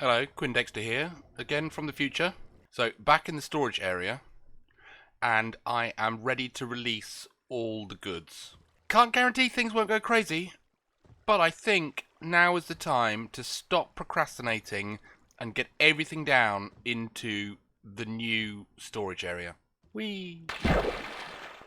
Hello, Quinn here, again from the future. So, back in the storage area, and I am ready to release all the goods. Can't guarantee things won't go crazy, but I think now is the time to stop procrastinating and get everything down into the new storage area. Whee!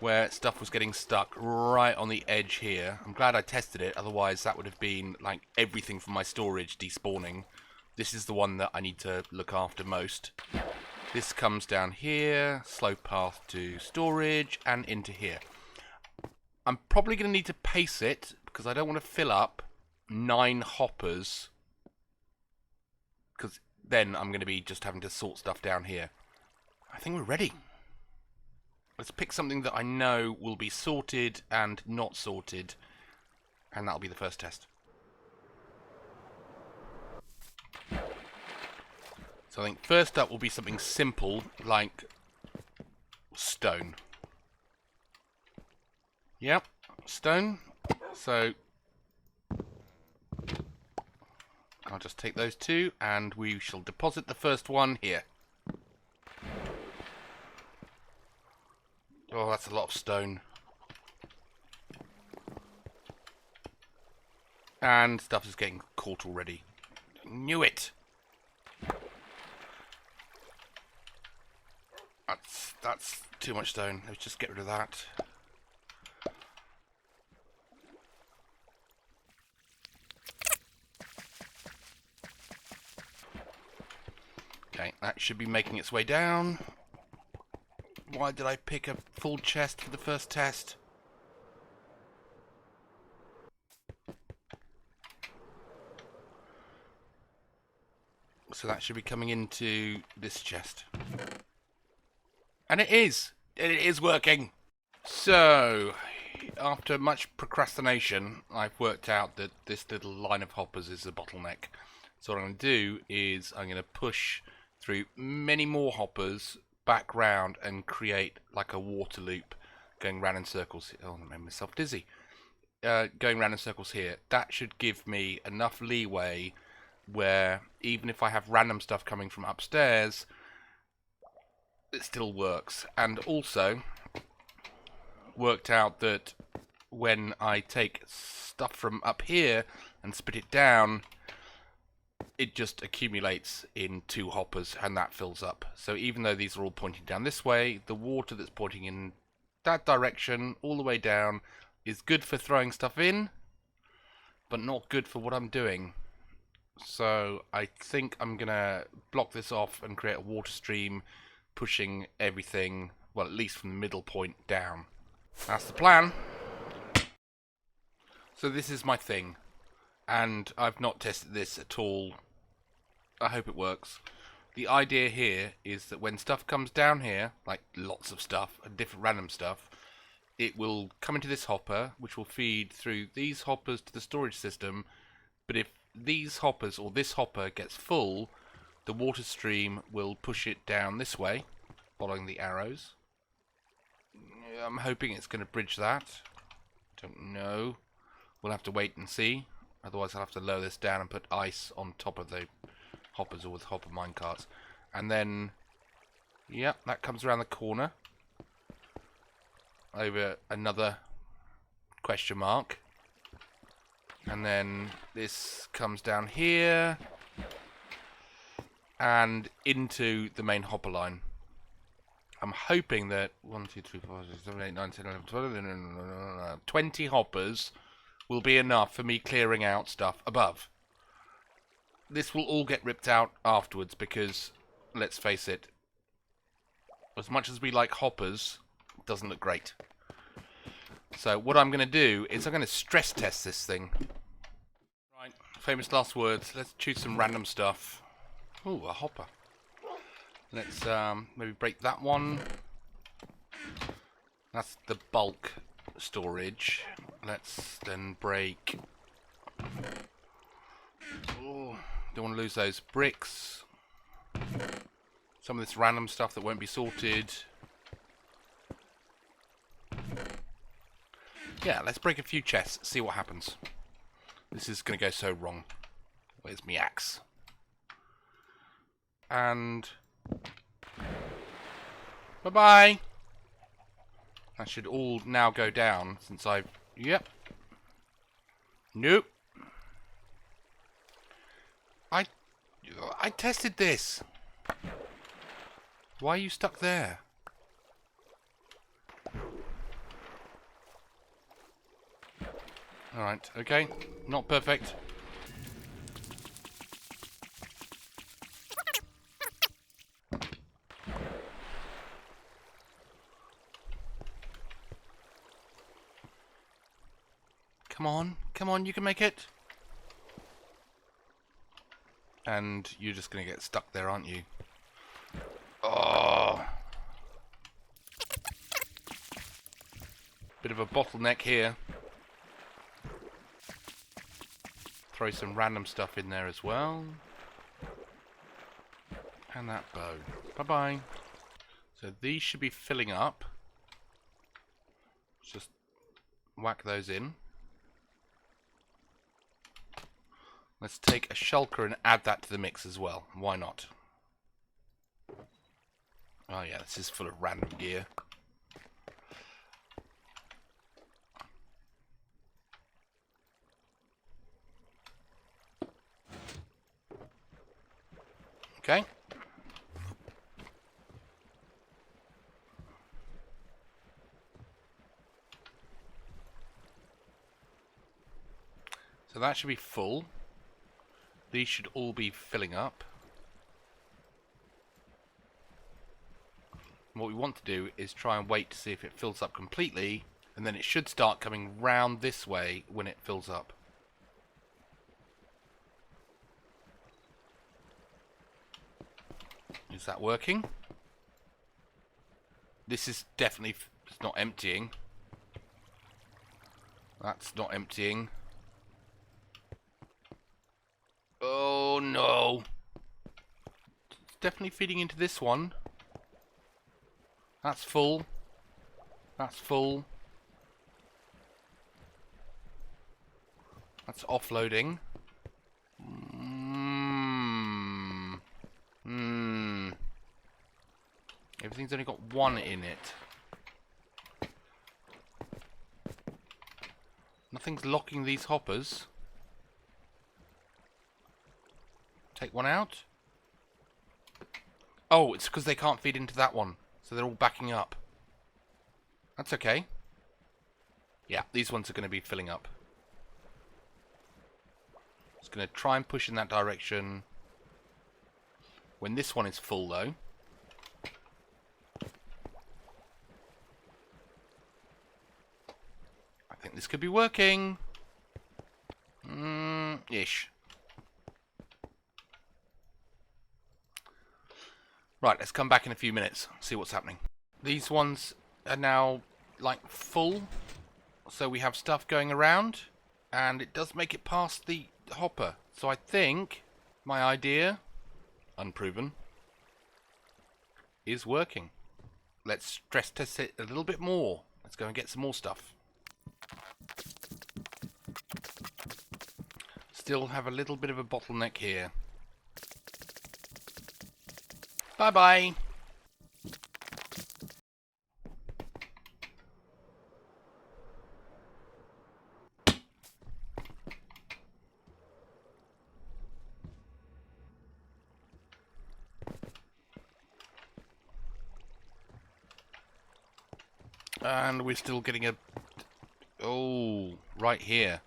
Where stuff was getting stuck right on the edge here. I'm glad I tested it, otherwise that would have been like everything from my storage despawning. This is the one that I need to look after most. This comes down here, slow path to storage, and into here. I'm probably going to need to pace it, because I don't want to fill up 9 hoppers, because then I'm going to be just having to sort stuff down here. I think we're ready. Let's pick something that I know will be sorted and not sorted, and that'll be the first test. So I think first up will be something simple, like stone. Yep, stone. So I'll just take those two, and we shall deposit the first one here. Oh, that's a lot of stone. And stuff is getting caught already. Knew it! That's too much stone. Let's just get rid of that. Okay, that should be making its way down. Why did I pick a full chest for the first test? So that should be coming into this chest. And it is! It is working! So, after much procrastination, I've worked out that this little line of hoppers is a bottleneck. So what I'm going to do is I'm going to push through many more hoppers back round and create like a water loop going round in circles. Oh, I made myself dizzy. Going round in circles here. That should give me enough leeway where even if I have random stuff coming from upstairs, it still works. And also worked out that when I take stuff from up here and spit it down, it just accumulates in 2 hoppers and that fills up. So even though these are all pointing down this way, the water that's pointing in that direction all the way down is good for throwing stuff in, but not good for what I'm doing. So I think I'm gonna block this off and create a water stream pushing everything, well, at least from the middle point down. That's the plan. So this is my thing, and I've not tested this at all. I hope it works. The idea here is that when stuff comes down here, like lots of stuff and different random stuff, it will come into this hopper, which will feed through these hoppers to the storage system. But if these hoppers, or this hopper, gets full, the water stream will push it down this way, following the arrows. I'm hoping it's going to bridge that. Don't know. We'll have to wait and see. Otherwise I'll have to lower this down and put ice on top of the hoppers, or with hopper minecarts. And then, yep, that comes around the corner. Over another question mark. And then this comes down here and into the main hopper line. I'm hoping that 1, 2, 3, 4, 6, 7, 8, 9, 10, 11, 12, 20 hoppers will be enough for me clearing out stuff above. This will all get ripped out afterwards because, let's face it, as much as we like hoppers, it doesn't look great. So what I'm going to do is I'm going to stress test this thing. Right, famous last words. Let's choose some random stuff. Ooh, a hopper. Let's maybe break that one. That's the bulk storage. Let's then break... Oh, don't want to lose those bricks. Some of this random stuff that won't be sorted. Yeah, let's break a few chests, see what happens. This is going to go so wrong. Where's my axe? and bye-bye. That should all now go down since I've... Yep. Nope. I tested this. Why are you stuck there? Alright, okay. Not perfect. Come on. Come on, you can make it. And you're just going to get stuck there, aren't you? Oh. Bit of a bottleneck here. Throw some random stuff in there as well. And that bow. Bye-bye. So these should be filling up. Just whack those in. Let's take a shulker and add that to the mix as well. Why not? Oh yeah, this is full of random gear. Okay. So that should be full. These should all be filling up. And what we want to do is try and wait to see if it fills up completely, and then it should start coming round this way when it fills up. Is that working? This is definitely it's not emptying. That's not emptying. Oh no. It's definitely feeding into this one. That's full. That's full. That's offloading. Everything's only got one in it. Nothing's locking these hoppers. Take one out. Oh, it's because they can't feed into that one. So they're all backing up. That's okay. Yeah, these ones are going to be filling up. Just going to try and push in that direction. When this one is full, though. I think this could be working. Ish. Right, let's come back in a few minutes, see what's happening. These ones are now, like, full. So we have stuff going around. And it does make it past the hopper. So I think my idea, unproven, is working. Let's stress test it a little bit more. Let's go and get some more stuff. Still have a little bit of a bottleneck here. Bye-bye. And we're still getting a... Oh, right here.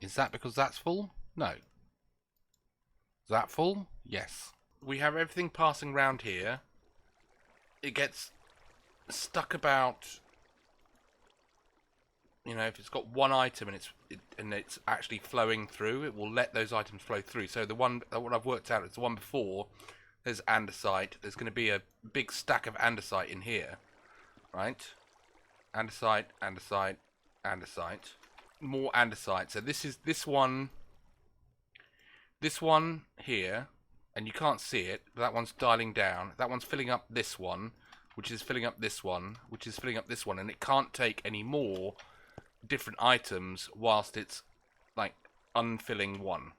Is that because that's full? No. Is that full? Yes. We have everything passing round here. It gets stuck about... You know, if it's got one item and it's actually flowing through, it will let those items flow through. So the one what I've worked out is the one before. There's andesite. There's going to be a big stack of andesite in here, right? Andesite, andesite, andesite. More andesite. So this is this one here, and you can't see it, but that one's dialing down. That one's filling up this one, which is filling up this one, which is filling up this one, and it can't take any more different items whilst it's like unfilling one.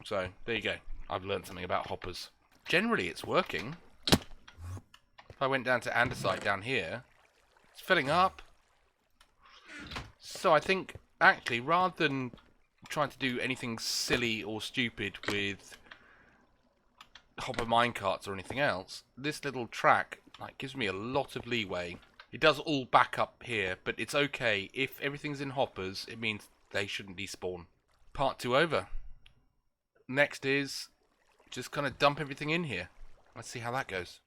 So, there you go. I've learned something about hoppers. Generally, it's working. If I went down to andesite down here, it's filling up. So I think, actually, rather than trying to do anything silly or stupid with hopper minecarts or anything else, this little track gives me a lot of leeway. It does all back up here, but it's okay. If everything's in hoppers, it means they shouldn't despawn. Part 2 over. Next is just kind of dump everything in here. Let's see how that goes.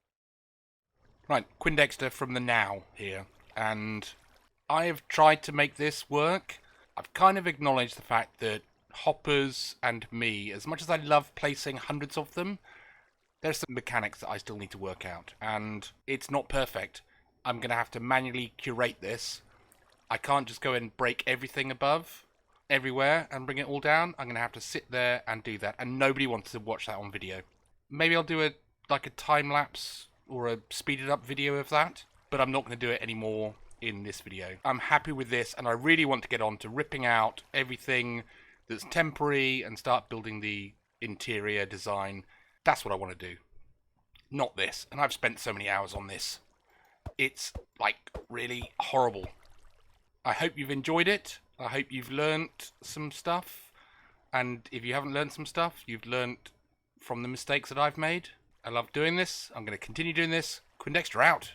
Right, Quinn Dexter from the Now here, and I have tried to make this work. I've kind of acknowledged the fact that hoppers and me, as much as I love placing hundreds of them, there's some mechanics that I still need to work out, and it's not perfect. I'm going to have to manually curate this. I can't just go and break everything above, everywhere, and bring it all down. I'm going to have to sit there and do that, and nobody wants to watch that on video. Maybe I'll do a time-lapse or a speeded-up video of that, but I'm not going to do it anymore in this video. I'm happy with this, and I really want to get on to ripping out everything that's temporary and start building the interior design. That's what I want to do. Not this. And I've spent so many hours on this. It's, really horrible. I hope you've enjoyed it. I hope you've learnt some stuff. And if you haven't learned some stuff, you've learnt from the mistakes that I've made. I love doing this. I'm going to continue doing this. Quinn Dexter out.